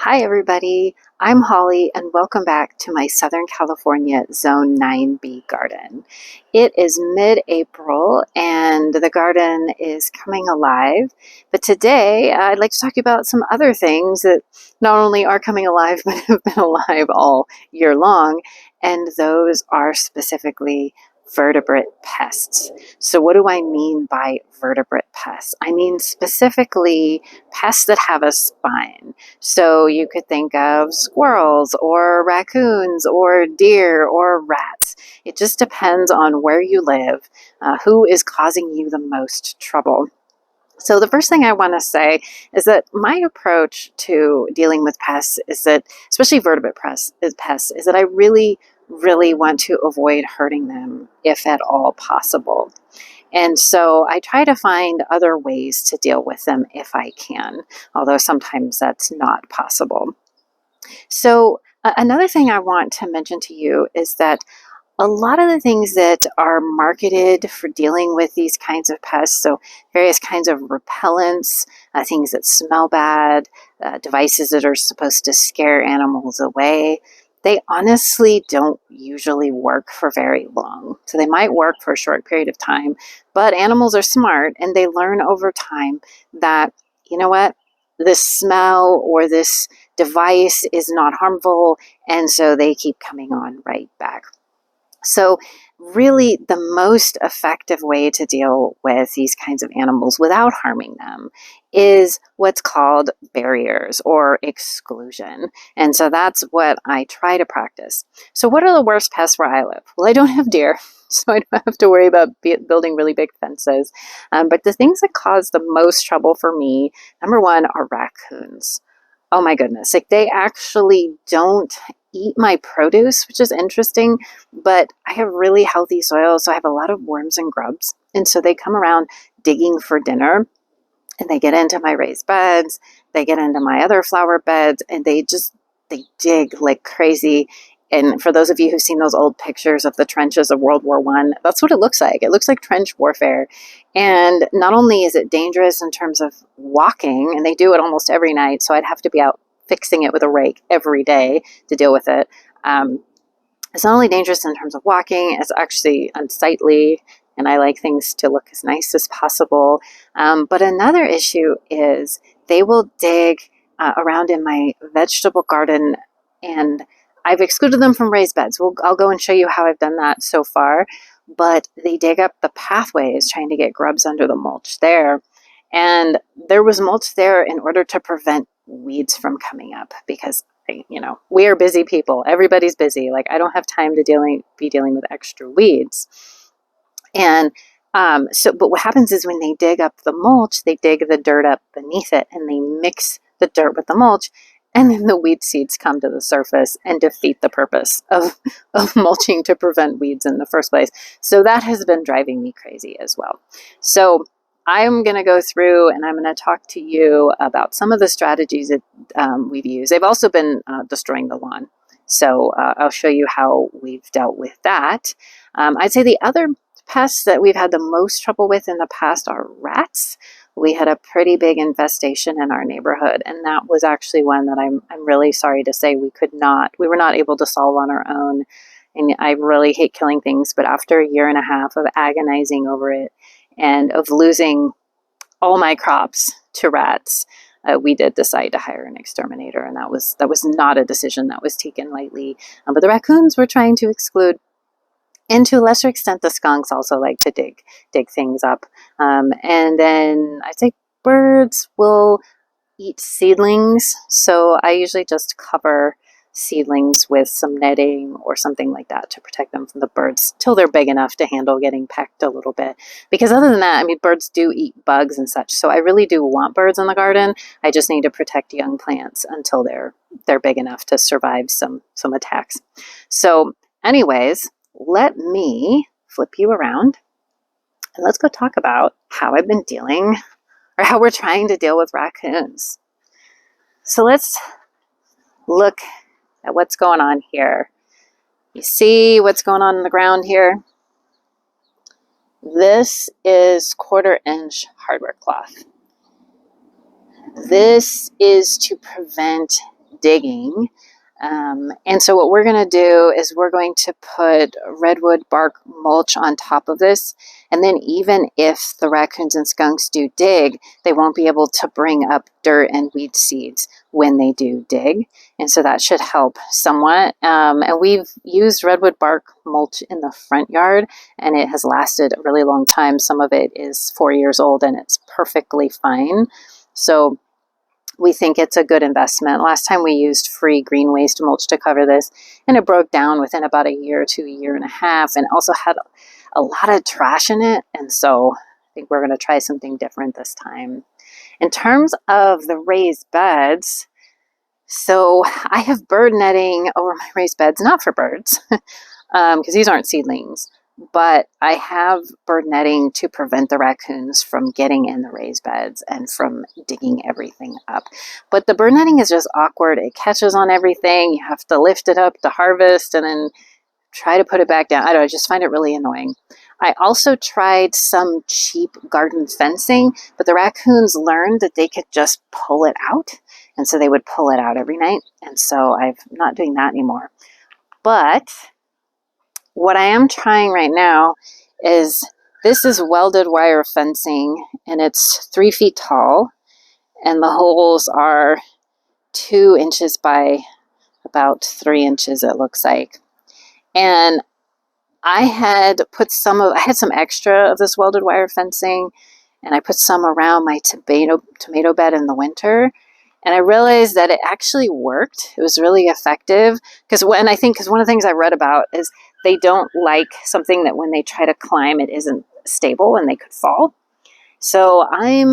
Hi, everybody. I'm Holly, and welcome back to my Southern California Zone 9B garden. It is mid-April, and the garden is coming alive. But today, I'd like to talk about some other things that not only are coming alive, but have been alive all year long, and those are specifically vertebrate pests. So what do I mean by vertebrate pests? I mean specifically pests that have a spine. So you could think of squirrels or raccoons or deer or rats. It just depends on where you live, who is causing you the most trouble. So the first thing I want to say is that my approach to dealing with pests is that, especially vertebrate pests, is that I really want to avoid hurting them if at all possible. And so I try to find other ways to deal with them if I can, although sometimes that's not possible. So another thing I want to mention to you is that a lot of the things that are marketed for dealing with these kinds of pests, so various kinds of repellents, things that smell bad, devices that are supposed to scare animals away, they honestly don't usually work for very long. So they might work for a short period of time, but animals are smart and they learn over time that, you know what, this smell or this device is not harmful, and so they keep coming on right back. So really the most effective way to deal with these kinds of animals without harming them is what's called barriers or exclusion. And so that's what I try to practice. So what are the worst pests where I live? Well, I don't have deer, so I don't have to worry about building really big fences. But the things that cause the most trouble for me, number one, are raccoons. Oh my goodness, like they actually don't eat my produce, which is interesting, but I have really healthy soil, so I have a lot of worms and grubs. And so they come around digging for dinner, and they get into my raised beds, they get into my other flower beds, and they dig like crazy. And for those of you who've seen those old pictures of the trenches of World War I, that's what it looks like. It looks like trench warfare. And not only is it dangerous in terms of walking, and they do it almost every night, so I'd have to be out fixing it with a rake every day to deal with it. It's not only dangerous in terms of walking, it's actually unsightly, and I like things to look as nice as possible. But another issue is they will dig around in my vegetable garden, and I've excluded them from raised beds. I'll go and show you how I've done that so far, but they dig up the pathways trying to get grubs under the mulch there. And there was mulch there in order to prevent weeds from coming up because we are busy people. Everybody's busy. Like I don't have time to be dealing with extra weeds. And but what happens is when they dig up the mulch, they dig the dirt up beneath it and they mix the dirt with the mulch. And then the weed seeds come to the surface and defeat the purpose of mulching to prevent weeds in the first place. So that has been driving me crazy as well. So I'm going to go through and I'm going to talk to you about some of the strategies that we've used. They've also been destroying the lawn. So I'll show you how we've dealt with that. I'd say the other pests that we've had the most trouble with in the past are rats. We had a pretty big infestation in our neighborhood, and that was actually one that I'm really sorry to say we were not able to solve on our own. And I really hate killing things, but after a year and a half of agonizing over it and of losing all my crops to rats, we did decide to hire an exterminator, and that was not a decision that was taken lightly. But the raccoons we're trying to exclude. And to a lesser extent, the skunks also like to dig things up. And then I'd say birds will eat seedlings. So I usually just cover seedlings with some netting or something like that to protect them from the birds till they're big enough to handle getting pecked a little bit. Because other than that, I mean, birds do eat bugs and such. So I really do want birds in the garden. I just need to protect young plants until they're big enough to survive some attacks. So anyways, let me flip you around and let's go talk about how I've been dealing or how we're trying to deal with raccoons. So let's look at what's going on here. You see what's going on in the ground here? This is 1/4-inch hardware cloth. This is to prevent digging. And so what we're going to do is we're going to put redwood bark mulch on top of this. And then even if the raccoons and skunks do dig, they won't be able to bring up dirt and weed seeds when they do dig. And so that should help somewhat. And we've used redwood bark mulch in the front yard, and it has lasted a really long time. Some of it is 4 years old and it's perfectly fine. So we think it's a good investment. Last time we used free green waste mulch to cover this, and it broke down within about a year to a year and a half, and also had a lot of trash in it. And so I think we're going to try something different this time. In terms of the raised beds, so I have bird netting over my raised beds, not for birds, because these aren't seedlings, but I have bird netting to prevent the raccoons from getting in the raised beds and from digging everything up. But the bird netting is just awkward. It catches on everything. You have to lift it up to harvest and then try to put it back down. I don't know, I just find it really annoying. I also tried some cheap garden fencing, but the raccoons learned that they could just pull it out. And so they would pull it out every night. And so I'm not doing that anymore. But what I am trying right now is, this is welded wire fencing, and it's 3 feet tall, and the holes are 2 inches by about 3 inches, it looks like. And I had some extra of this welded wire fencing, and I put some around my tomato bed in the winter. And I realized that it actually worked. It was really effective. Because one of the things I read about is they don't like something that when they try to climb, it isn't stable and they could fall. So I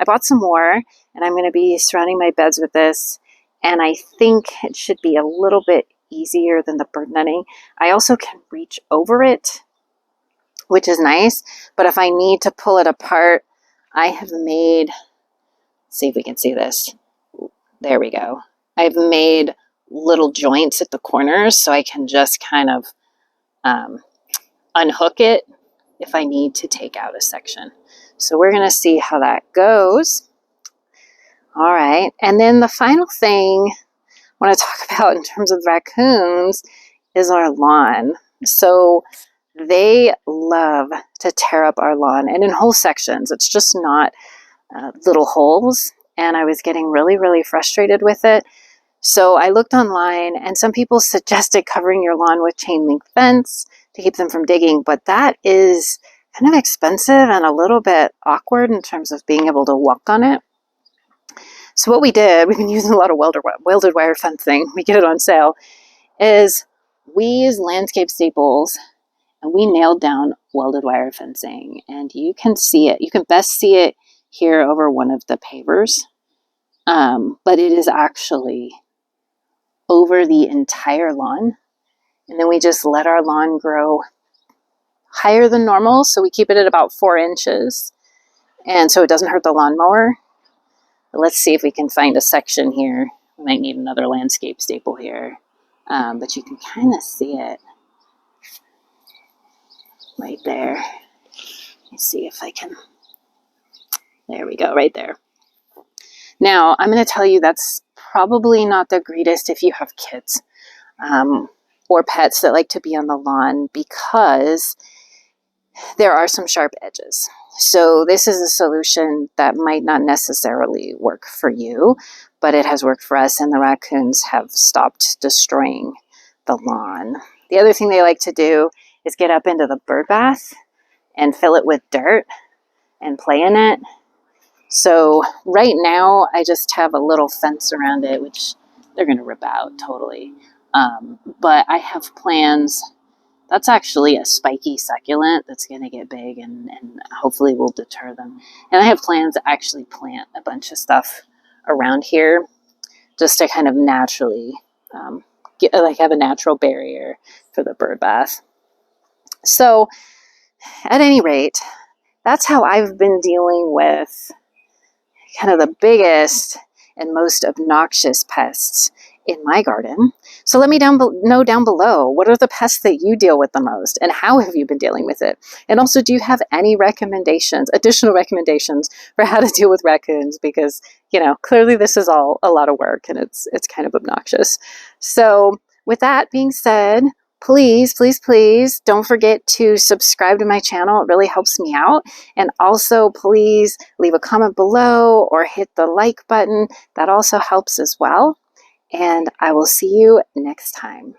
bought some more, and I'm going to be surrounding my beds with this. And I think it should be a little bit easier than the bird netting. I also can reach over it, which is nice. But if I need to pull it apart, I have made, let's see if we can see this. There we go. I've made little joints at the corners so I can just kind of unhook it if I need to take out a section. So we're going to see how that goes. All right. And then the final thing I want to talk about in terms of raccoons is our lawn. So they love to tear up our lawn, and in whole sections. It's just not little holes. And I was getting really, really frustrated with it. So I looked online, and some people suggested covering your lawn with chain link fence to keep them from digging, but that is kind of expensive and a little bit awkward in terms of being able to walk on it. So what we did, we've been using a lot of welded wire fencing, we get it on sale, is we use landscape staples, and we nailed down welded wire fencing. And you can see it. You can best see it here over one of the pavers. But it is actually over the entire lawn. And then we just let our lawn grow higher than normal. So we keep it at about 4 inches. And so it doesn't hurt the lawnmower. But let's see if we can find a section here. We might need another landscape staple here. But you can kind of see it right there. Let's see if I can. There we go, right there. Now, I'm going to tell you that's probably not the greatest if you have kids or pets that like to be on the lawn, because there are some sharp edges. So this is a solution that might not necessarily work for you, but it has worked for us, and the raccoons have stopped destroying the lawn. The other thing they like to do is get up into the bird bath and fill it with dirt and play in it. So right now I just have a little fence around it, which they're going to rip out totally. But I have plans. That's actually a spiky succulent that's going to get big and hopefully will deter them. And I have plans to actually plant a bunch of stuff around here just to kind of naturally have a natural barrier for the bird bath. So at any rate, that's how I've been dealing with kind of the biggest and most obnoxious pests in my garden. So let me know down below, what are the pests that you deal with the most and how have you been dealing with it? And also, do you have any recommendations, additional recommendations for how to deal with raccoons? Because, you know, clearly this is all a lot of work and it's kind of obnoxious. So with that being said, please, please, please don't forget to subscribe to my channel. It really helps me out. And also, please leave a comment below or hit the like button. That also helps as well. And I will see you next time.